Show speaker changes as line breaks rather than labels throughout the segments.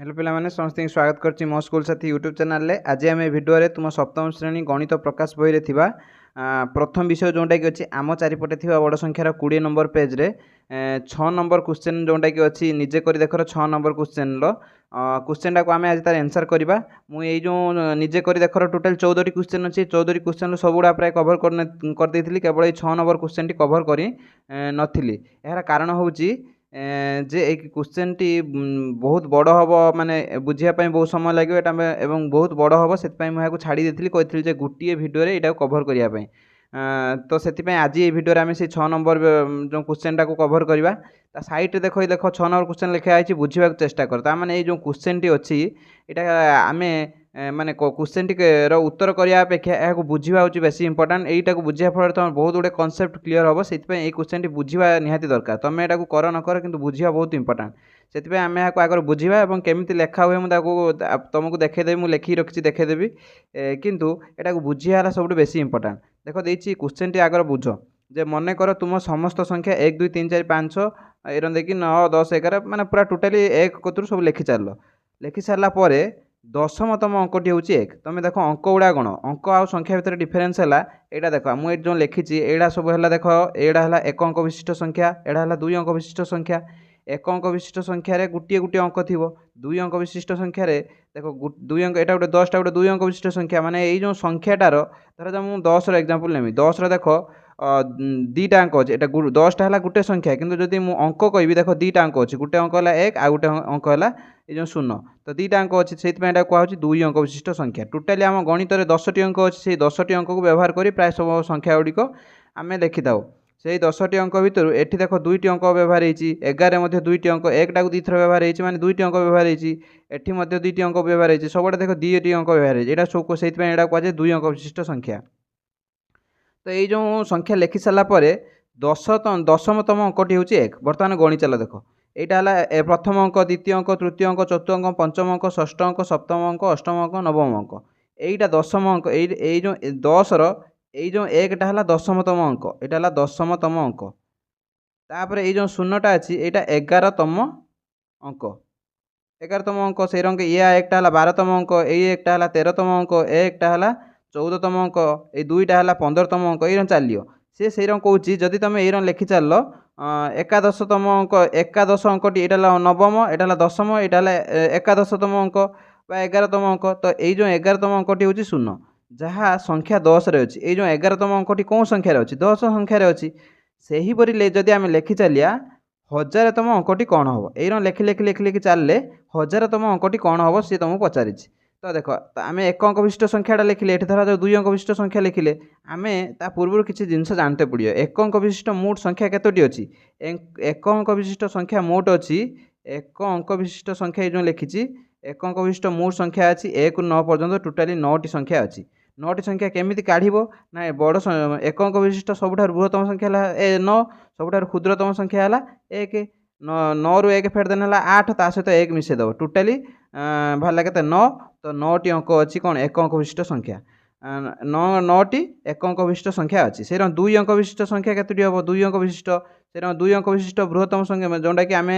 Hello पे समस्त स्वागत करछि मो स्कूल साथी यूट्यूब चैनल रे। आज आम भिडियो रे तुम सप्तम श्रेणी गणित प्रकाश बही रे थिबा प्रथम विषय जोटा कि अच्छी आम चारिपटे थी बड़ संख्यार 20 नंबर पेज रे 6 नंबर क्वेश्चन जोटा कि अच्छी निजे कर देखर 6 नंबर क्वेश्चन क्वेश्चन टाक आम आज तार आंसर करवा। मुझे जो निजे कर देखर टोटाल 14 क्वेश्चन अच्छी 14 क्वेश्चन सब गुड़ा प्राय कभर कर केवल ये 6 नंबर क्वेश्चन टी कभर करी नथिली। यार कारण होची जे एक क्वेश्चन टी बहुत बड़ हम माने बुझापी बहुत समय लगे एवं बहुत बड़ हम से छाड़ी देती कही जे गोटे भिडियो यहाँ कभर करने तो से आज ये भिडियो आम से 6 नंबर जो क्वेश्चन टाक कभर करवा। साइट देख देख 6 नंबर क्वेश्चन लिखाई बुझा चेष्टा कर ताने जो क्वेश्चन टी अच्छी यहाँ आम माने क्वेश्चन टी उत्तर करने अपेक्षा यहाँ बुझा हूँ बेस इंपोर्टाट। यहीटा बुझा फल तुम बहुत गुड़े कनसेप्ट क्लीयर हम से क्वेश्चन टी बुझा निहाती दरकार। तुम यहाँ कर न कर कि बुझा बहुत इंपोर्टाट से आम यहाँ आगे बुझा और केमी लेखा हुए मुझे तुमको देखदेवी मुझे लिखिक रखी देखदेवी किंतु यहाँ बुझा सब बेस इंपोर्टाट। देख देती क्वेश्चन टी आगर बुझ जे मन कर तुम समस्त संख्या 1 2 3 4 5 6 एरन देखिए 9 10 11 माने पूरा टोटाली एक कतुर सब लिखि चल लिखि सारापर दशमतम अंकटी हूँ 1। तुम देख अंक गुड़ा गण अंक आ संख्या भितर डिफरेन्स है यहाँ देख मुझे जो लिखी यहाँ सब है देख यहाँ है 1 अंक विशिष्ट संख्या यहाँ है 2 अंक विशिष्ट संख्या 1 अंक विशिष्ट संख्यार गोटे गोटे अंक थी 2 अंक विशिष्ट संख्यार देख 2 अंक यहाँ गोटे 10टा गोटे 2 अंक विशिष्ट संख्या माने ये संख्याटार धर जो मुझे 10 एग्जांपल नेमी 10 देख दीटा अंक अच्छे यहाँ 10टा है गोटे संख्या किंतु जदि मुझे अंक कहि देख दीटा अंक अच्छे गोटे अंक है 1 आ गोटे अंक है ये जो 0 तो दीटा अंक अच्छे से कहूँ 2 अंक विशिष्ट संख्या। टोटाली आम गणित में 10टी अंक अच्छे से 10टी अंक को व्यवहार कर प्राय सब संख्या गुड़िक आम लिखि था से 10टी अंक भितर एठी देख 2टी अंक व्यवहार होती 11 2टी अंक 1 दी थर व्यवहार होती माने 2टी अंक व्यवहार होती एठी 2टी अंक व्यवहार होती सब देख 2टी अंक व्यवहार होती यहाँ सब से कहुए 2 अंक विशिष्ट संख्या। तो ये जो संख्या लिखि सारापर दशमतम अंकटी हूँ 1। बर्तमान गणी चल देख यहाँ है प्रथम अंक द्वितीय अंक तृतीय अंक चतुर्थ अंक पंचम अंक षष्ठ अंक सप्तम अंक अष्टम अंक नवम अंक यहीटा दशम अंक ये जो 10 ये जो 1टा है दशमतम अंक यहाँ है दशमतम अंक तापर ये जो 0टा अच्छी यहाँ 11तम अंक 11तम अंक से रंग ये एकटा है 12तम अंक ये एकटा है 13तम अंक एकटा है 14तम अंक ये 2टा है 15तम अंक ये चलो से रंग कौच जदि तुम ये लिखि चल एकादशतम अंक एकादश अंकटी यहाँ नवम यहाँ दशम यहाँ एकादशतम अंक बा 11तम अंक तो ये जो 11तम अंकटी हूँ 0 जहाँ संख्या 10 रे अच्छी ये जो 11तम अंकटी कौन संख्यार अच्छी 10 संख्यार अच्छी से हीपरी जदि आम लिखि चलिया 1000तम अंकटी कौन हम ये लिखि लिखि लिखि लिखि चलले 1000तम अंकटी कौन हम सी तुमको पचारि। तो देख आम 1 अंक विशिष्ट संख्याटा लिखिले ये धर जो 2 अंक विशिष्ट संख्या लिखिले आम ता पूर्व किसी जिनस जानते पड़ो 1 अंक विशिष्ट मोट संख्या केतोटी अच्छी 1 अंक विशिष्ट संख्या मोट अच्छी 1 अंक विशिष्ट संख्या ये जो लिखी 1 अंक विशिष्ट मोट संख्या अच्छी 1 ରୁ 9 पर्यंत टोटाली 9टी संख्या अच्छी 9टी संख्या केमिति काढ़िबो ना बड़ 1 अंक विशिष्ट सबुठार बृहत्तम संख्या है 9 सबुठार क्षुद्रतम संख्या है 1 9 ରୁ 1 फेर देने 8 ता सहित 1 मिसेदेव टोटाली बाहर के 9 तो 9टी अंक अच्छी कौन 1 अंक विशिष्ट संख्या 9टी 1 अंक विशिष्ट संख्या अच्छी से 2 अंक विशिष्ट संख्या केतोटी हम 2 अंक विशिष्ट से 2 अंक विशिष्ट बृहत्तम संख्या जोटा कि आम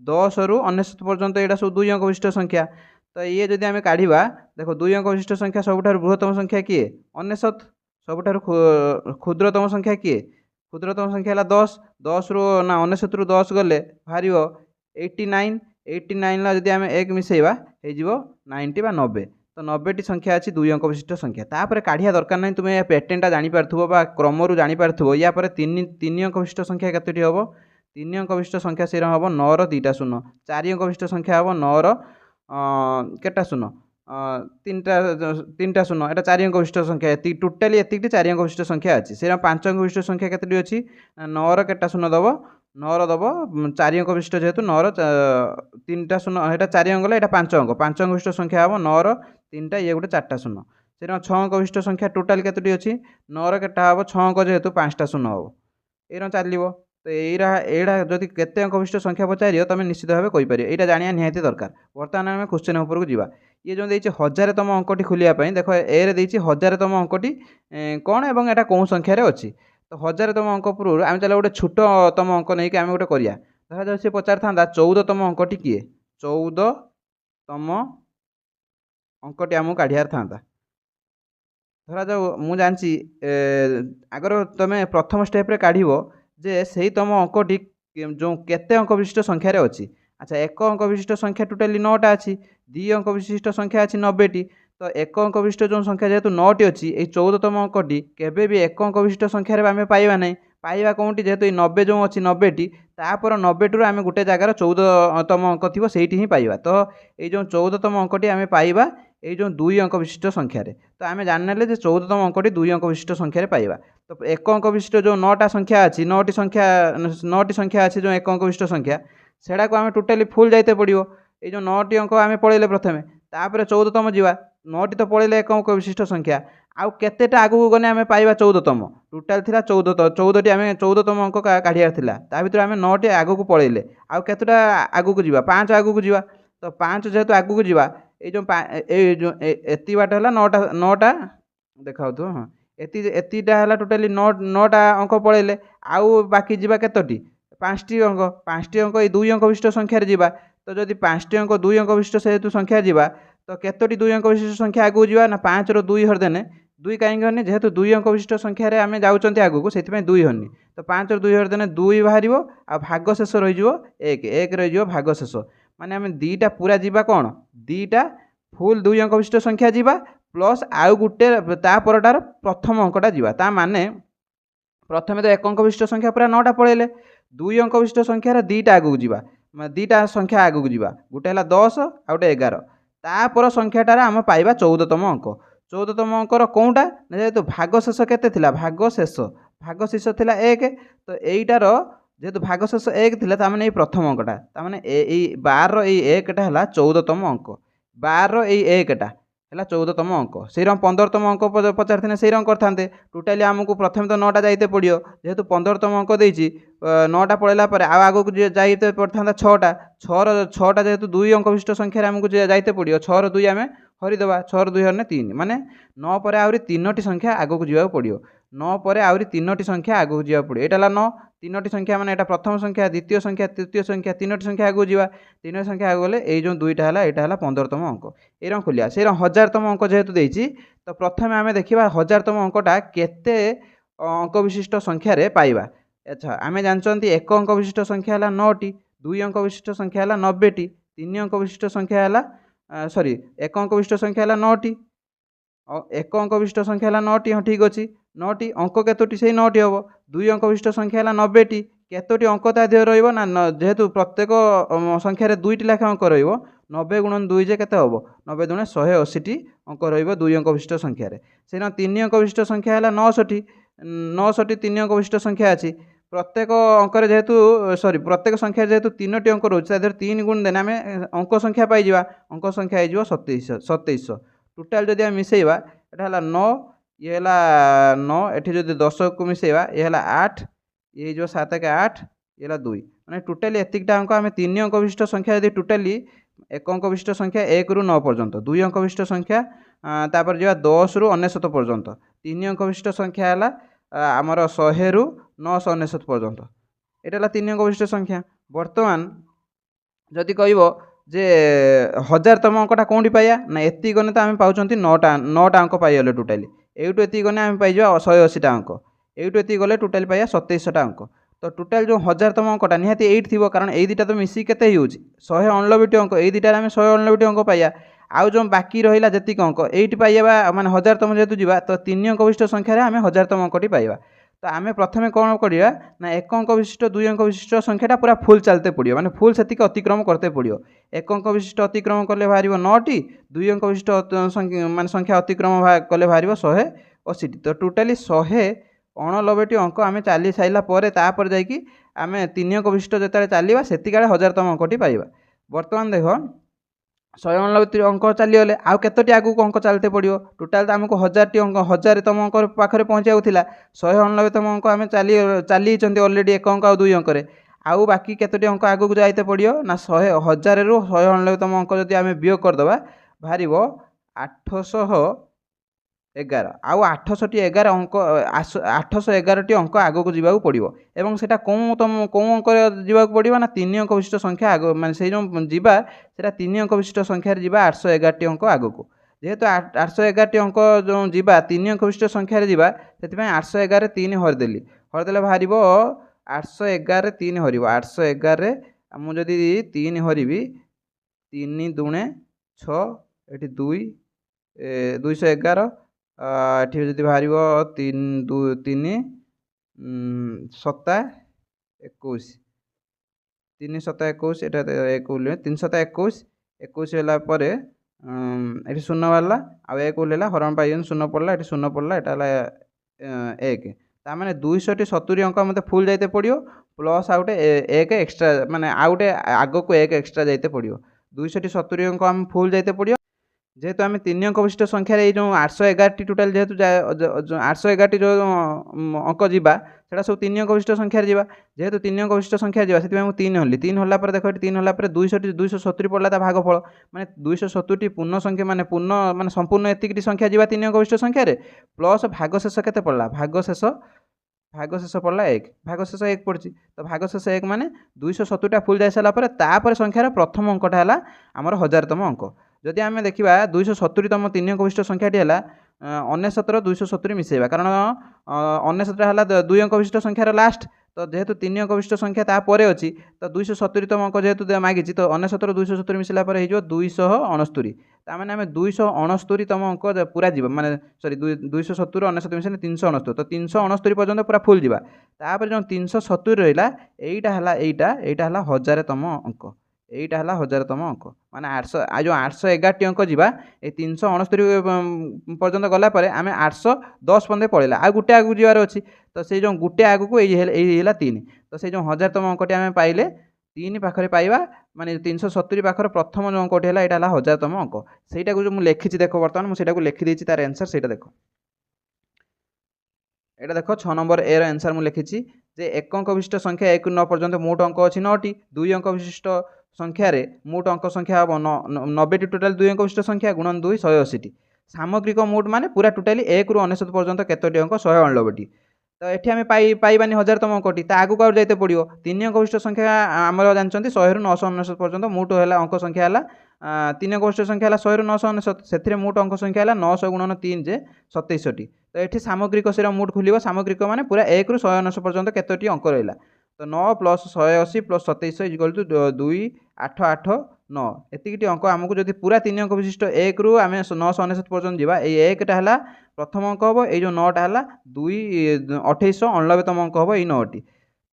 10 ରୁ 19 पर्यंत यहाँ सब 2 अंक विशिष्ट संख्या। तो ये जदि आम काढ़ा देख 2 अंक विशिष्ट संख्या सबुठार बृहत्तम संख्या किए 19 सबुठार क्षुद्रतम संख्या किए क्षुद्रतम संख्या है 10 10 ରୁ ना 19 ରୁ 10 गले बाहर 89 89 जदि आम 1 मिसेवा हो 90 बा 90 तो 90टी संख्या अच्छी 2 अंक विशिष्ट संख्या तापर काढ़िया दरकार नहीं तुम्हें पैटर्नटा जानीपार बा क्रम जानीपार या पर 3 अंक विशिष्ट संख्या केतोटी हम 3 अंक विशिष्ट संख्या से हम 9 ର 2टा 0 4 अंक विशिष्ट संख्या हम 9 ର केटा 0 तीनटा 0 यहाँ 4 अंक विशिष्ट संख्या टोटाली एति 4 अंक विशिष्ट संख्या अच्छी से 5 अंक विशिष्ट संख्या केतोटी अच्छी 9 ର केटा 0 दब 9 ର दब 4 अंक विशिष्ट जेहेतु 9 ର 3टा 0 यहाँ 4 अंक यहाँ 5 अंक विशिष्ट संख्या हम 9 ର 3टा ये गोटे 4टा 0 से 6 अंक विशिष्ट संख्या टोटाल केतोटी अच्छी 9 ର केटा हम 6 अंक जेहेतु 5टा 0 हम ये चलो। तो यहाँ जदि केते अंक विशिष्ट संख्या पचार तुम निश्चित भाव कहीपर यहाँ जाना निहाती दरकार। बर्तमान आम क्वेश्चन उपरକୁ ଯିବା ये जो देखिए 1000तम अंकटी खोलियापाई देख ए देखिए 1000तम अंकटी कौन एवं एटा कौन संख्यार अच्छी तो 1000तम अंक पूर्व आम चलो गोटे छोटतम अंक नहीं कि आम गोटे करिया धर जो सी पचार था 14तम अंकटी किए 14 तम अंकटी आमको काढ़ियार था। धरा जाऊ मु जानची आगर तुम प्रथम स्टेप्रे काढ़ जे से तुम अंकटी जो केते अंक विशिष्ट संख्यार अच्छी। अच्छा एक अंक विशिष्ट संख्या टोटाली 9टा अच्छी, 2 अंक विशिष्ट संख्या अच्छी 90टी। तो एक अंक विशिष्ट जो संख्या जेहेतु 9टी अच्छी, ये 14तम अंकटी केबे भी एक अंक विशिष्ट संख्यार आम पाइबा नहीं। पाइबा कौटी जेहेतु 90 जो अच्छी 90टी तापर 90 आम गोटे जगार 14तम अंक थी से ही पाइबा। तो ये जो 14तम अंकटी आम पाइबा ये जो 2 अंक विशिष्ट संख्यार। तो आम जान 14तम अंकटी 2 अंक विशिष्ट संख्यार पाइबा। तो एक अंक विशिष्ट जो 9टा संख्या अच्छी 9टी संख्या अच्छी जो एक अंक विशिष्ट संख्या सेटा को आम टोटाली फुल जाइते पड़ो। ये जो 9टी अंक आम पलैले प्रथम तापर 14तम जावा 9टी तो पलैले एक अंक विशिष्ट संख्या आउ केतेटा आगू गने आम पाइबा 14तम। टोटाल थिला 14टी आम 14तम अंक काढ़ियार थिला ता भितर आम 9टी आगू पलैले आउ केतेटा आगू जा 5 आगू जा। तो 5 जेहेतु आगू जा जो एति बाट है 9टा देखा तो हाँ एतिटा है टोटाली 9टा अंक पलैले आउ बाकी जा केतोटी 5टी अंक 5टी अंक ये 2 अंक विशिष्ट संख्यार जा। तो जदि 5टी अंक 2 अंक विशिष्ट सेहेतु संख्या जा तो केतोटी 2 अंक विशिष्ट संख्या आगू जा ना 5 रो 2 हरदेने 2 कहीं हरनी जेहेतु 2 अंक विशिष्ट संख्यार आम जाऊँच आगू से 2 हरनी। तो 5 रो 2 हरदेने 2 बाहर आ भाग शेष रही 1 रही भाग शेष माने आम 2टा पूरा जीवा कौन 2टा फुल 2 अंक विशिष्ट संख्या जीवा प्लस आउ गुटे तापरटार प्रथम अंकटा जीवा। ता माने प्रथम तो एक अंक विशिष्ट संख्या पूरा 9टा पलैले 2 अंक विशिष्ट संख्यार 2टा आगू जा 2टा संख्या आगू जा गोटे है 10 आ गोटे 11 तापर संख्याटार आम पाइबा 14तम अंक। 14तम अंकर कौटा जेहेतु भाग शेष केते थिला भाग शेष थिला 1। तो यहीटार जेहेतु भाग शेष 1 थिला तामाने प्रथम अंकटा तामाने 12 1टा है 14तम अंक 12 1टा है 14तम अंक से 15तम अंक पचार से करते टोटाली आमको प्रथम तो 9टा जाइते पड़ो जेहेतु 15तम अंक देती 9टा पलैला आगू जाइते पड़ता 6टा 6टा जेहेतु 2 अंक विशिष्ट संख्यार आमको जाइते पड़ो 6 रो 2 आम हरिदेवा 6 रो 2 हरने 3 माने 9 पर आहरी 3टी संख्या आगू जावाक पड़ो 9 पर आहरी 3टी संख्या आगू जावाक पड़ो। एटा 9 3टी संख्या माने एटा प्रथम संख्या द्वितीय संख्या तृतीय संख्या 3टी संख्या आगू जा 3टी संख्या आगू गले ये जो 2टा है यहाँ है 15तम अंक ये खोलिया से 1000तम अंक जेहेतु देती। तो प्रथम आम देखा 1000तम अंकटा केते अंक विशिष्ट संख्यार पाइबा। अच्छा आम जानते एक अंक विशिष्ट संख्या है 9टी 2 अंक विशिष्ट संख्या है 90टी 3 अंक विशिष्ट संख्या है सॉरी एक अंक विशिष्ट संख्या है 9टी एक अंक विशिष्ट संख्या है 9टी। हाँ ठीक अच्छे 9टी अंक केतोटी से 9टी हम 2 अंक विशिष्ट संख्या है 90टी केतोटी अंक ता देह रहा जेहेतु प्रत्येक संख्यार 2टी लेखा अंक रो 90 गुणन 2 जे केते हम 90 दुणे 180टी अंक रो 2 अंक विशिष्ट संख्यार से 3 अंक विशिष्ट संख्या है 900टी 3 अंक विशिष्ट संख्या अच्छी प्रत्येक अंक जेहेतु सॉरी प्रत्येक संख्या जेहेतु 3टी अंक रोचे 3 गुण देने आम अंक संख्या पाइबा अंक संख्या हो 2700 टोटाल जदि मिसेबा एटा है 9 ये है 9 एठी जदि 10 को मिसेबा ये है 8 ये जो 7 के 8 ये है 2 माने टोटाली एतिकटा अंक आम 3 अंक विशिष्ट संख्या यदि टोटाली एक अंक विशिष्ट संख्या 1 रू 9 पर्यंत 2 अंक विशिष्ट संख्या तापर जो 10 रू 99 पर्यंत 3 अंक विशिष्ट संख्या है आमर 100 रू 999 पर्यंत एटा है 3 अंक विशिष्ट संख्या। बर्तमान जदि कहब जे 1000तम अंकटा कौटी पाइया ना एति गने तो आम पाँच 9टा अंक पाइगले टोटाली एटू एति गने आम पाइजा 180टा अंक एटू एति गले टोटाली पाइया 2700टा अंक। तो टोटाल जो 1000तम अंकटा निहाती 8 थी कारण ये दुटा तो मिसी केते हो 189टी अंक ये दुटार आम 189टी अंक पाइया आउ जो बाकी रहा जी अंक ये पाइबा माने 1000तम जेहेतु जा तो 3 अंक विशिष्ट संख्यार आम 1000तम अंकटी पाइबा। तो आम प्रथम कौन करिया ना एक अंक विशिष्ट 2 अंक विशिष्ट संख्याटा पूरा फुल चलते पड़ो माने फुल से अतिक्रम करते पड़ो एक अंक विशिष्ट अतिक्रम कले बाहर 9टी 2 अंक विशिष्ट मान संख्या अतिक्रम कले बाहर 180टी। तो टोटाली 189टी अंक आम चली सारापर तापर जाकि आम 3 अंक विशिष्ट जो चलवा से 1000तम अंकटी पाइबा। बर्तमान देख 189 अंक चलीगले आउ केतोटी आगू अंक चलते पड़ो टोटाल तो आमको 1000टी अंक 1000तम अंक पाखे पहुँचा 189तम अंक आम चली अलरेडी एक अंक आउ 2 अंक आउ बाकी केतोटी अंक आगू जाइते पड़ो ना 1000 रू 189तम अंक जदि आम वियोग करदे बाहर 800 11 आउ 811 अंक 811टी अंक आगक जावाक पड़ो एवं सेटा कौ अंक जावाक पड़ो ना 3 अंक विशिष्ट संख्या आग माने से जो जीवा सेटा 3 अंक विशिष्ट संख्यार जीवा 811टी अंक आगक जेहेतु 811टी अंक जो जीवा 3 अंक विशिष्ट संख्यार जीवा से 811 3 हरदेली बाहर 811 3 हर 811 मुझे 3 हरबी 3 दूणे 6 ये 2 211 ये जी बाहर 3 सता 21 3 सता 21 एक 3 सता 21 21 होगापर ये शून्य बाहर आउ एक ओल्ला हरण पाई शून्य पड़ा ये शून्य पड़ा यहाँ एक ताने 270 अंक मत फुल जाते पड़ो प्लस आउटे एक एक्सट्रा माने आउटे आग को एक एक्सट्रा जाते पड़ो 270 अंक आम फुल जाते पड़ो जेहेतु आम 3 अंक विशिष्ट संख्यार ये जो 811 टोटाल जेहेतु 811 जो अंक जावा से सब 3 अंक विशिष्ट संख्यार जावा जेहेतु 3 अंक विशिष्ट संख्यार जावा से 3 हल्ली 3 हल्ला देख 3 हल्ला 270 पड़ा ता भागफल माने 270 पूर्ण संख्या माने पूर्ण माने संपूर्ण एतिकी संख्या जावा 3 अंक विशिष्ट संख्यार प्लस भागशेष केते पड़ा भागशेष पड़ा 1 भागशेष 1 पड़ी तो भागशेष 1 माने 270टा फुल जाई सारा तापर संख्यार प्रथम अंकटा है आमर 1000तम अंक जदि आम देखा 270तम 3 अंक विशिष्ट संख्याटी है 99 270 मिसेबा कारण 99 है 2 अंक विशिष्ट संख्यार लास्ट तो जेहेतु 3 अंक विशिष्ट संख्या तापर अच्छी तो 270तम अंक जेहेतु मागिची तो 99 270 मिसला हो 269 ताने आम 269तम अंक पूरा जीव माने सॉरी 270 99 मिसले 369 तो 369 पर्यंत पूरा फुल जीवा तापर जो 370 रहा यहीटा है 1000तम अंक यहीटा है 1000तम अंक माने 800 जो 811 अंक जीवा ये 369 पर्यंत गलापर आम 810 पर्यंत पड़ेगा आ गोटे आगू जीवार अच्छी तो से जो गोटे आगू को यही 3 तो से जो 1000तम अंकटी आम पाइले 3 पाखे पाइबा माने 370 पाखर प्रथम जो अंकटी है यहाँ 1000तम अंक सहीटा जो मुझे लिखी देख बर्तमान मुझे लिखी देती तार आंसर से देख एटा देख 6 नंबर ए आंसर मुझे लिखी जे 1 अंक विशिष्ट संख्या 1 9 पर्यंत मोट अंक अच्छी 9टी 2 अंक विशिष्ट संख्यार मोट अंक संख्या हम 90टी टोटाल 2 अंक विशिष्ट संख्या गुणन 2 180टी सामग्रिक मोट माने पूरा टोटाली 1 ରୁ 99 पर्यंत केतोटी अंक 189टी तो ये आम पाइबानी 1000तम अंकटी आगू आगे जाते पड़ो 3 अंक विशिष्ट संख्या आम जानते 100 ରୁ 999 पर्यंत मोट है अंक संख्या है 3 अंक विशिष्ट संख्या है 100 ରୁ 999 से मोट अंक संख्या है 900 गुणन 3 जे 27टी तो ये सामग्रिक से मोट खुल सामग्रिक माने पूरा 1 ରୁ 199 पर्यंत केतोटी अंक रहा तो 9 प्लस 180 प्लस 27 इक्वल टू 2 8 8 9 एतिकी अंक आमको जब पूरा 3 अंक विशिष्ट 1 ରୁ आम 999 पर्यंत जावा ये 1टा है प्रथम अंक हम ये 9टा है 2 2889तम अंक हम ये 9टी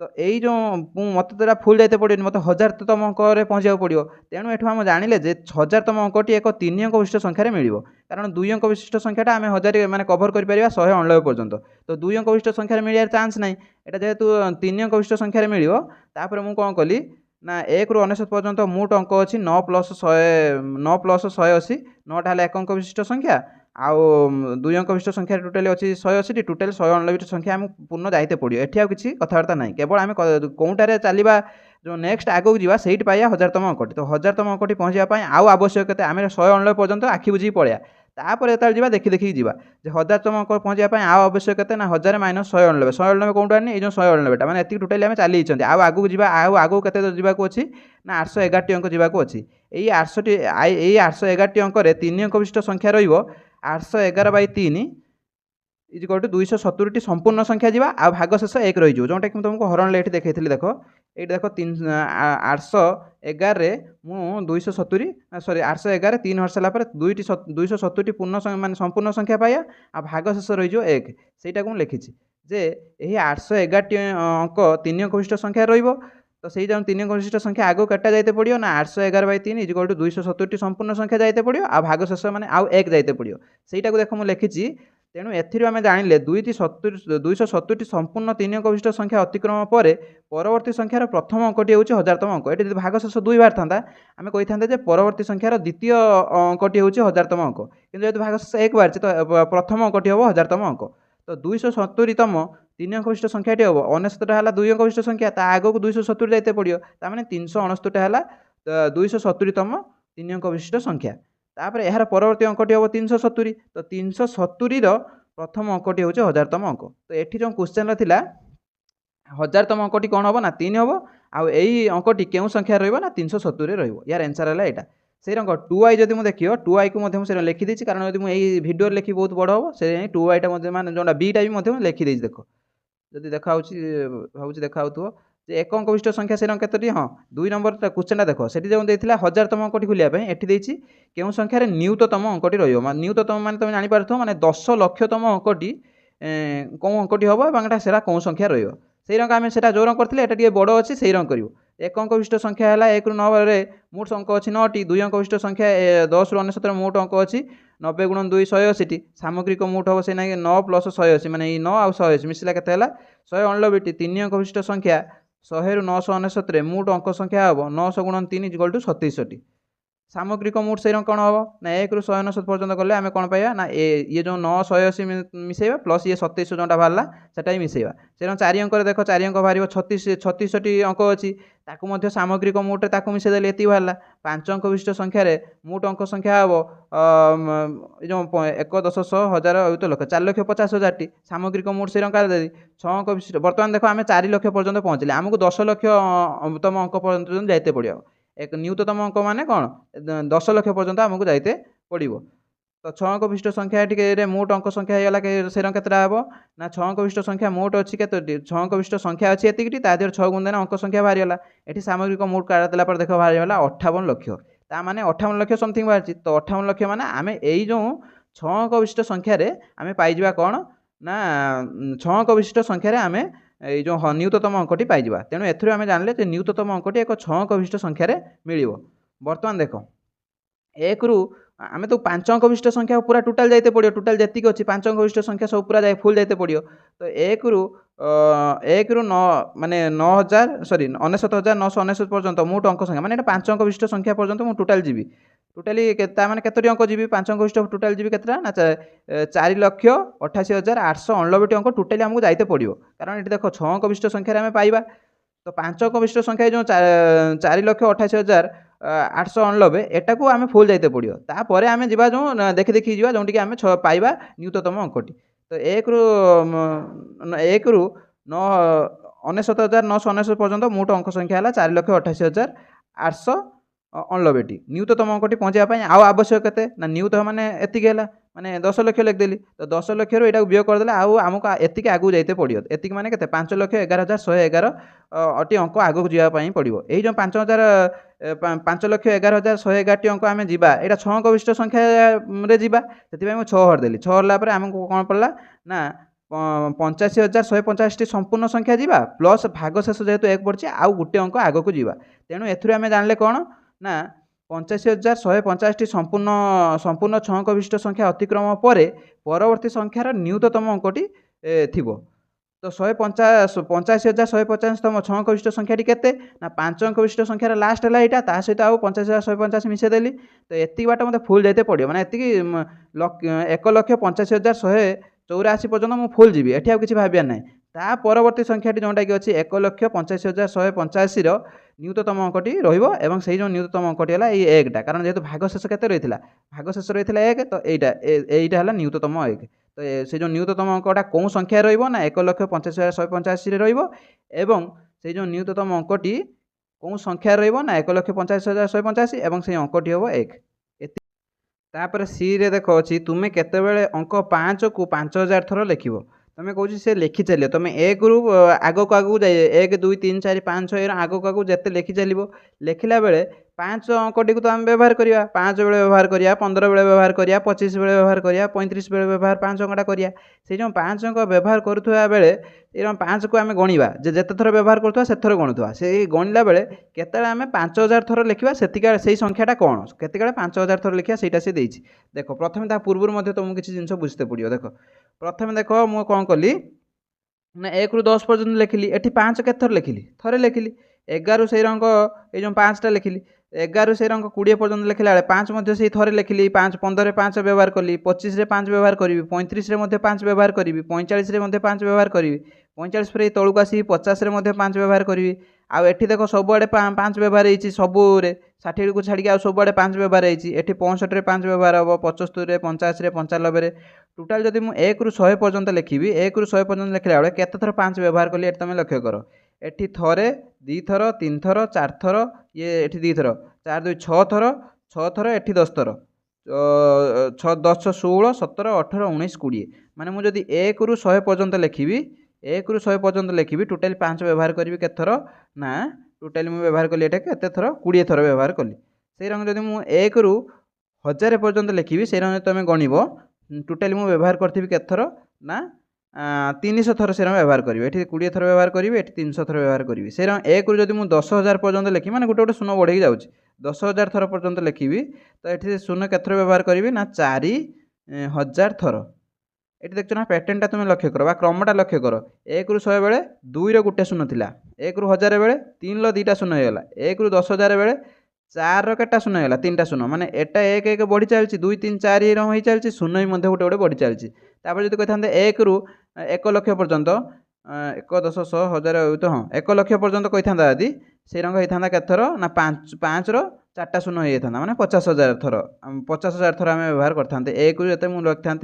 तो यही जो मत तो फुल जाते पड़ो मत 1000तम अंक पहुँचा पड़ो तेणु एठू आम जानिले जे 1000तम अंकटी एक 3 अंक विशिष्ट संख्यार मिल कारण 2 अंक विशिष्ट संख्याटा आम 1000 माने कभर कर 189 पर्यंत तो 2 अंक विशिष्ट संख्यार मिलियार चान्स ना यहाँ जेहेतु 3 अंक विशिष्ट संख्यार मिल मुझे कौन कली ना 1 ରୁ 99 पर्यंत मोट अंक अच्छी 9 प्लस 180 9टा है 1 अंक विशिष्ट संख्या आउ 2 अंक विशिष्ट संख्या टोटाली अच्छी 180 टोटाल 189 संख्या आम पूर्ण जाते पड़ो एठी आ किसी कथबार्ता ना केवल आम कौटारे चलवा जो नेक्स्ट आगक जावा से पाइबा 1000तम अंकटी तो 1000तम अंकटी पहुँचापी आउ आवश्यकता आम 189 पर्यंत आखि बुझी पड़ा तापर जो जा देखी देखी जावा 1000तम अंक पहुँचापी आउ आवश्यकता ना 1000 माइनस 189 कौट आनी ये 189टा मैंने एति टोटाली आम चली आगू जा आगू के जावाक अच्छी ना 811 अंक जावाक अच्छी यही 811 अंक 3 अंक विशिष्ट संख्या रही 811/3 इक्वल टू 270टी संपूर्ण संख्या जावा आ भागशेष 1 रही जोटा कि तुमको हरण ये देखी देख ये देख 811 मु 270 सॉरी 811 3 हर सारा 270टी पूर्ण मान संपूर्ण संख्या पाया आ भागशेष रही 1 सेटा को लिखी जे यही 811 अंक 3 अंक विशिष्ट संख्या रही तो से 3 अंक विशिष्ट संख्या आगे कटा जाते पड़ो ना 811/3 इक्वल टू 270टी संपूर्ण संख्या जाते पड़ो आ भागशेष माने आउ 1 जाते पड़ो सेटा को देख मुझे लिखी तेणु एथिरू आम जानिले 270टी संपूर्ण 3 अंक विशिष्ट संख्या अतिक्रम पर परवर्ती संख्यार प्रथम अंकटी हूँ 1000तम अंक ये भागशेष 2 बार था आम कही था परवर्ती संख्यार द्वितीय अंकटी हूँ 1000तम अंक किंतु जो भागशेष 1 बार तो प्रथम अंकटी हम 1000तम अंक तो 270तम 3 अंक विशिष्ट संख्याटी हम 99टा है 2 अंक विशिष्ट संख्या आगक 270 जाते पड़ो ताने 369टा है 270तम 3 अंक विशिष्ट संख्या तापर यार परवर्ती अंकटी हम 370 तो 370 प्रथम अंकटी हूँ 1000तम अंक तो ये जो क्वेश्चन था 1000तम अंकटी कौन हम ना 3 हम आउ यही अंकटी क्यों संख्या रहा 370 यार आंसर है यहाँ से रंग 2i जब मुझे देखिए 2i को मुझे लिखिदी कारण जब मुझे भिडियो लिखी बहुत बड़ हम से 2iटा माने जो बीटा भी लिखिदी देख जदि देखा भाव देखा जे एक अंक विशिष्ट संख्या से केतोटी हाँ 2 नंबर क्वेश्चन देख से जो देता 1000तम अंकटी खोलिया एटी क्यों संख्यार न्यूनतम अंकटी न्यूनतम मान तुम जापर माने 10 लक्षतम अंकटी कौ अंकटी हम और से कौन संख्या रही रंग आम से जो रंग करते बड़ अच्छे से रंग कर एक अंक विशिष्ट संख्या है 1 ରୁ 9 मोट अंक अच्छी 9टी 2 अंक विशिष्ट संख्या 10 ରୁ 99 मोट अंक अच्छी 90 × 2 180 सामग्रिक मोट हम से 9 + 180 माने 9 आ 180 मिसला के 198 3 अंक विशिष्ट संख्या 100 ରୁ 999 मोट अंक संख्या हम 900 × 3 = 37 सामग्रिक मोट से कौन हम ना 1 ରୁ 199 पर्यटन कले आम कौन पाइबा ना ये जो 9 180 मिसेबा प्लस ये 27 जोटा बाहर से मिसेबा से 4 अंक देख 4 अंक बाहर 36टी अंक अच्छी ताकू सामग्रिक मोटे मिसेदेले ये बाहर 5 अंक विशिष्ट संख्यार मोट अंक संख्या हम जो 1 10 100 1000 लक्ष 4,50,000 टी सामग्रिक मोट से अंक देदी 6 अंक विशिष्ट बर्तमान देख आम 4 लक्ष पर्यटन पहुँचले आमको 10 लक्षतम अंक पर्यटन जाते पड़ो एक न्यूनतम अंक माने कौन 10 लक्ष पर्यंत आमको जाते पड़ो तो 6 अंक विशिष्ट संख्या टी मोट अंक संख्या होगा से केतटा हम ना 6 अंक विशिष्ट संख्या मोट अच्छी के 6 अंक विशिष्ट संख्या अच्छी एतिकटी ता देहर 6 गुण देना अंक संख्या बाहरीगला ये सामग्रिक मोट काटिदेला देख बाहरीगला 58 लक्ष ताने 58 लक्ष समथिंग बाहरी तो 58 लक्ष माने आम यही जो 6 अंक विशिष्ट संख्यार आम पाइबा कौन ना 6 अंक विशिष्ट संख्यार आम ये जो न्यूनतम अंकटी पाइबा तेणु एम जानले न्यूनतम अंकटी एक 6 अंक विशिष्ट संख्यार मिल बर्तमान देख 1 ରୁ आम तो 5 अंक विशिष्ट संख्या पूरा टोटाल जाते पड़ो टोटाल जी अच्छी 5 अंक विशिष्ट संख्या सब पूरा जाए फुल जाते पड़ो तो 1 ରୁ 9 माने 9000 सॉरी 99,999 पर्यंत मोट अंक संख्या माने 5 अंक विशिष्ट संख्या पर्यंत मुझे टोटाल जी टोटाली माने केतोटी अंक जी 5 अंक विशिष्ट टोटाल जी केतटा ना 4,88,899 अंक टोटाली आमको जाते पड़ो कारण ये देख 6 अंक विशिष्ट संख्यार आम पाइबा तो 5 अंक विशिष्ट संख्या जो 4,88,899 एटा को आम फुल जाते पड़ो तापर आम जा जो देखी देखी जा जो आम पाइबा न्यूनतम अंकटी तो 1 ରୁ 99,999 पर्यंत मोट अंक संख्या है 4,88,899 न्यूनतम अंकटी पहुँचापी आउ आवश्यक के ना न्यूनतम माने एतिक है माने 10 लक्ष लिखदेली तो 10 लक्ष रू यहाँ व्यय करदे आमको एतिक आगू जाते पड़ो एतिक माने 5,11,111 टी अंक आगू जावाई पड़ो यही जो 5,11,111 अंक आम जा यहाँ 6 अंक विशिष्ट संख्या जावा से मुझे 6 हरदेली 6 हरला आमको कौन पड़ा ना 85,150 संपूर्ण संख्या जावा प्लस भाग शेष जेहेतु 1 पड़ी आउ गोटे अंक आगक जावा तेणु एम जानले कौन ना 85,150 संपूर्ण 6 अंक विशिष्ट संख्या अतिक्रम पर परवर्ती संख्यार न्यूनतम अंकटी थी तो 85,150तम 6 अंक विशिष्ट संख्या केते ना 5 अंक विशिष्ट संख्यार लास्ट है यहाँ ता सहित आउ 85,150 मिसेदेली तो एति बाट मतलब फुल जाते पड़ो माने 1,85,184 पर्यटन मुझे फुल जी एटी किसी भावियार ना ता परवर्ती संख्याटी जोटा कि अच्छी 1,85,185 न्यूनतम अंकटी रही से जो न्यूनतम अंकटी है ये एकटा कारण जेहेतु भाग शेष के रही भाग शेष रही एक तो यहीटा है न्यूनतम एक तो से जो न्यूनतम अंकटा कौन संख्या रहा 1,85,185 एवं से जो न्यूनतम अंकटी कौन संख्या रहा 1,85,185 एवं से अंकटी हम 1 तापर सी रे देख अच्छी तुम्हें केतबेले अंक 5 को 5,000 थर लिख तुम्हें कौन से लिखि चल तुम 1 ରୁ आग को आगू जाए 1 2 3 4 5 6 आग को आगू जिते लिखि चलो लिखला बेले 5 अंकटी को तो आम व्यवहार करवा 5 बेले व्यवहार करवा 15 बेले व्यवहार करवा 25 बेले व्यवहार करवा 35 बेले व्यवहार 5 अंकटा करवा से जो 5 अंक व्यवहार करुवा बेले 5 को आम गणवा जिते थर व्यवहार करुवा से थर गणुवा से गणला बेले केतले आम 5,000 थर लिखा से संख्याटा कौन केत 5,000 थर लिखा से देख प्रथम पूर्व तुमको किसी जिन बुझते पड़ो देख प्रथम देख मुझे कौन कली ना 1 ରୁ 10 पर्यटन लिखिली एटी 5 के थर लिखिली थरे लिखिली 11 से रंग ये जो 5टा लिखिली 11 से रंग 20 पर्यटन लिखला 5 से थरे लिखिली 5 15 रे 5 व्यवहार कली 25 रे 5 व्यवहार करी 35 रे 5 व्यवहार करी 45 रे 5 व्यवहार करी 45 पर तौक आसी 50 रे 5 व्यवहार करी आउ एठी देखो सबुआड़े 5 व्यवहार होती सबुरे ଷାଠିଏ को छाड़ी सबुआड़े 5 व्यवहार होती है। 65 रे 5 व्यवहार हम, 75 85 95 टोटाल जब मुझे 1 ରୁ 100 पर्यंत लिखी 1 ରୁ 100 पर्यंत लिखला बेले केते थर 5 व्यवहार कली ये तुम लक्ष्य कर। एठी थरे 2 थर 3 थर 4 थर ये एठी 2 थर 4 2 6 थर 6 थर एठी 10 थर 6 10 16 17 18 19 20 माने मुझे जदि 1 ରୁ 100 पर्यंत लिखी 1 ରୁ 100 पर्यंत लिखी टोटाल 5 व्यवहार करी केते थर ना टोटाल मुझे व्यवहार कली एटा केते थर 20 थर व्यवहार कली। से रंग जदि मु 1 ରୁ 1000 पर्यंत लिखी से रंग तुम गणिब टोटाली मुझे व्यवहार करी केते थर ना 300 थर से व्यवहार करी। ये 20 थर व्यवहार करी, 300 थर व्यवहार करी। से 1 ରୁ जदि 10,000 पर्यंत लिखी माने गोटे गोटे शून्य बढ़े जाऊँगी 10,000 थर पर्यंत लिखी तो ये शून्य केते थर व्यवहार करी ना 4,000 थर। ये देखो ना पैटर्नटा तुम लक्ष्य कर बा क्रमटा लक्ष्य कर। 1 ରୁ 100 बेले 2 रो गोटे शून्य थिला, 1 ରୁ 1000 बेले 3 रो 2टा शून्य होगा, 1 ରୁ 10,000 बेले 4 रो केटा शून्य होगा 3टा शून्य माने एटा 1 1 बढ़ी चलती 2 3 4 ये हो चलती शून्य ही गोटे गोटे बढ़ी चलती। तापर जब कही 1 ରୁ 1 लक्ष पर्यंत 1 10 100 1000 तो हाँ 1 लक्ष पर्यंत कही था यदि से रंग होता के थर ना 5 रो 4टा शून्य होता माने 50,000 थर 50,000 थर आम व्यवहार करते। 1 ରୁ जो मुझे लिखी था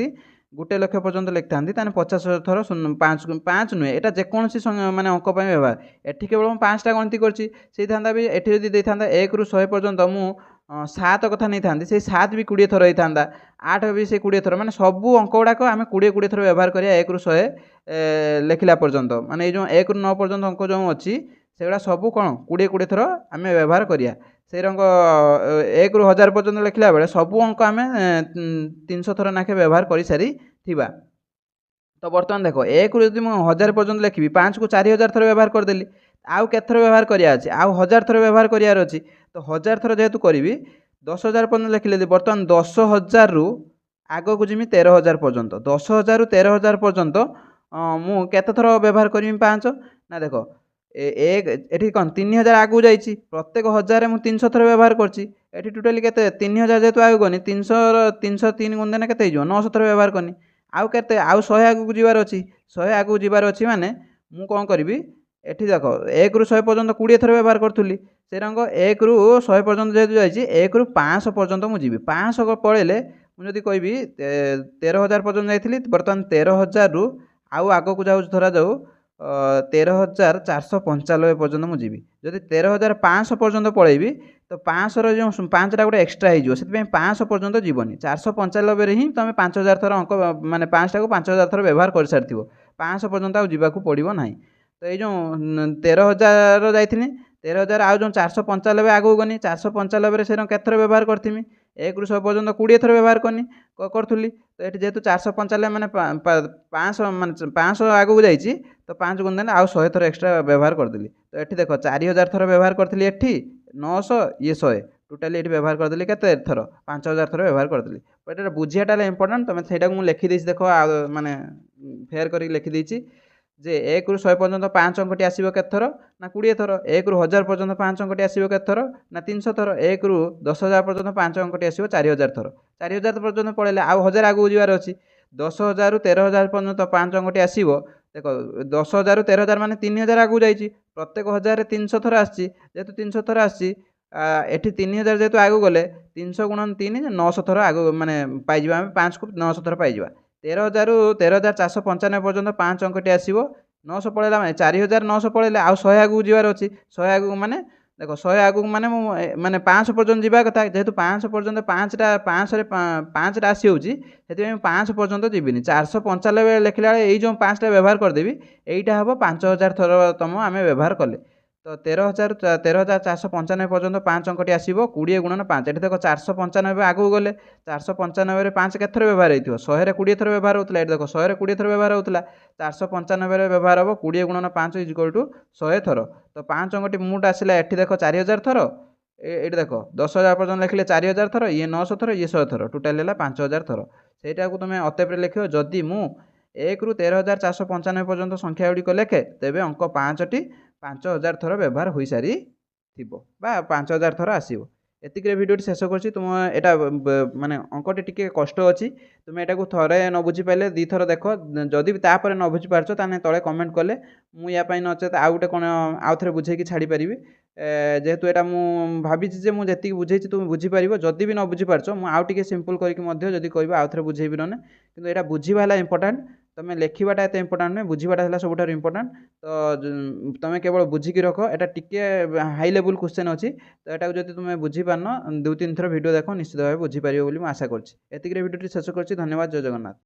1 लक्ष पर्यंत लिखी था 50,000 थर 5 नुहे यहाँ जेकोसी माने अंक व्यवहार एटी केवल 5टा गणति करता भी ये जब देता 1 ରୁ 100 पर्यंत मु 7 कथा नहीं था से 7 भी 20 थर होता 8 भी से 20 थर माने सबू अंक गुड़ाक आम 20 थर व्यवहार करिया 1 ରୁ 100 लिखला पर्यंत माने ये जो 1 ରୁ 9 पर्यंत अंक जो अच्छी से गुड़ा सब कौन 20 थर आम व्यवहार करिया। से रंग 1 ରୁ 1000 पर्यंत लिखला बेले सबू अंक आम 300 थर नाखे व्यवहार कर सारी थिबा। तो बर्तमान देख 1 ରୁ जब 1000 पर्यंत लिखी 5 को 4000 थर व्यवहार करदेली आउ के थर व्यवहार करिया अछि आउ 1000 थर व्यवहार करियार अछि तो 1000 थर जेहेतु करी 10,000 पर्यंत लिखिले बर्तमान 10,000 ରୁ आग को जिमी 13,000 पर्यंत 10,000 ରୁ 13,000 पर्यंत मु केते थर व्यवहार करी 5 ना देख एठी कौन 3,000 आगू जाइए प्रत्येक 1000 मु 300 थर व्यवहार करची एठी टोटाली केते 3,000 जेहेतु आगू गनी 303 गुण देना केते 900 थर व्यवहार करनी आउ केते आउ 100 आगू जीवार अच्छी 100 आगू जीवार अच्छी माने मु कौन करी एठी देख 1 ରୁ 100 पर्यंत 20 थर व्यवहार करूली से रंग 1 ରୁ 100 पर्यंत जेहेतु जाइए 1 ରୁ 500 पर्यंत मुझे 500 पड़े मुझे कहि 13,000 पर्यंत जाइली बर्तमान 13,000 ରୁ आउ आग को जाऊँ धरा जाऊ 13,495 पर्यंत मुझे जदि 13,500 पर्यंत पलैबी तो 500 जो 5टा गोटे एक्सट्रा हो 500 पर्यंत जीवनी 495 ही तुम 5,000 थर अंक माने 5टा को 5,000 थर व्यवहार कर सारी 500 पर्यंत आउ जावाक पड़ो ना। तो ये जो 13,000 जाइए 13,000 आउ जो 495 आगू गनी 495 से केथर व्यवहार करी 1 ରୁ 100 पर्यंत 20 थर व्यवहार करी तो ये जेहेतु 495 माने 500 माने 500 आगू जाइए तो 5 गुण देने आउ 100 थर एक्सट्रा व्यवहार करदेली। तो ये देख 4,000 थर व्यवहार करी एठी 900 ये 100 टोटाली ये व्यवहार करदेली केते थर 5,000 थर व्यवहार करदेली। बट ये बुझियाटा इंपोर्टेंट तुम से लिखी देसी देख माने फेयर कर लिखी देची जे 1 ରୁ 100 पर्यंत 5 अंकटी आसो के थर ना 20 थर 1 ରୁ 1000 पर्यंत 5 अंकटी आसो के थर ना 300 थर 1 ରୁ 10,000 पर्यंत 5 अंकटी आसो 4,000 थर 4,000 पर्यंत पड़े आउ 1000 आगू जीवार अच्छी 10,000 ରୁ 13,000 पर्यंत 5 अंकटी आसो देख 10,000 ରୁ 13,000 माने 3,000 आगू जाइए प्रत्येक 1000 300 थर आसी जेहेतु 300 थर आसी एठी 3,000 जेहेतु आगू गले 300 गुणन 3 900 थर आगू माने पाइबा आम 5 को 900 थर पाइबा 13,000 ରୁ 13,495 पर्यंत 5 अंकटी आसो 900 पड़ेगा माने 4,900 पड़े आउ 100 आगू जीवार अच्छी 100 आगू माने देख 100 आगू माने माने 500 पर्यंत जीवा कथा जेहेतु 500 पर्यंत 5टा 500 आसी होची से 500 पर्यंत जीविनी 495 लिखला ये जो 5टा व्यवहार करदेवी यहीटा हम 5,000 थर तुम आम व्यवहार कले। तो 13,495 पर्यंत 5 अंकटी आसो 20 गुणन 5 ये देख 495 आगू गले 495 5 के थर व्यवहार हो 100 20 थर व्यवहार होता है देख 100 20 थर व्यवहार होता 495 व्यवहार हम 20 गुणन 5 इक्वल टू 100 थर। तो 5 अंकटी मुट आसला ये देख 4,000 थर ये देख 10,000 पर्यंत लिखले 4,000 थर ये 900 थर ये 100 थर टोटाल है 5,000 थर सेटा को तुम अतएप लिख जदि मु 1 ରୁ 13,495 पर्यंत संख्या गुड़िक लेखे तेबे अंक 5टी 5,000 थर व्यवहार हो सारी 5,000 थर आसो ଏତିକିରେ ଭିଡ଼ିଓଟି ଶେଷ କରୁଛି। ତୁମ ଏଇଟା ମାନେ ଅଙ୍କଟି ଟିକେ କଷ୍ଟ ଅଛି, ତୁମେ ଏଟାକୁ ଥରେ ନ ବୁଝିପାରିଲେ ଦୁଇଥର ଦେଖ। ଯଦି ବି ତାପରେ ନ ବୁଝିପାରୁଛ ତାହେଲେ ତଳେ କମେଣ୍ଟ କଲେ ମୁଁ ୟା ପାଇଁ ନଚେତ ଆଉ ଗୋଟେ କ'ଣ ଆଉ ଥରେ ବୁଝେଇକି ଛାଡ଼ିପାରିବି। ଯେହେତୁ ଏଇଟା ମୁଁ ଭାବିଛି ଯେ ମୁଁ ଯେତିକି ବୁଝେଇଛି ତୁମେ ବୁଝିପାରିବ। ଯଦି ବି ନ ବୁଝିପାରୁଛ ମୁଁ ଆଉ ଟିକେ ସିମ୍ପଲ୍ କରିକି ମଧ୍ୟ ଯଦି କହିବ ଆଉ ଥରେ ବୁଝେଇବି ନହେଲେ, କିନ୍ତୁ ଏଇଟା ବୁଝିବା ହେଲା ଇମ୍ପୋର୍ଟାଣ୍ଟ। ତୁମେ ଲେଖିବାଟା ଏତେ ଇମ୍ପୋର୍ଟାଣ୍ଟ ନୁହେଁ, ବୁଝିବାଟା ହେଲା ସବୁଠାରୁ ଇମ୍ପୋର୍ଟାଣ୍ଟ। ତ ତୁମେ କେବଳ ବୁଝିକି ରଖ। ଏଇଟା ଟିକେ ହାଇ ଲେବୁଲ୍ କ୍ୱେଶ୍ଚନ୍ ଅଛି, ତ ଏଟାକୁ ଯଦି ତୁମେ ବୁଝିପାରୁନ 2-3 ଥର ଭିଡ଼ିଓ ଦେଖ, ନିଶ୍ଚିତ ଭାବେ ବୁଝିପାରିବ ବୋଲି ମୁଁ ଆଶା କରୁଛି। ଏତିକିରେ ଭିଡ଼ିଓଟି ଶେଷ କରୁଛି। ଧନ୍ୟବାଦ। ଜୟ ଜଗନ୍ନାଥ।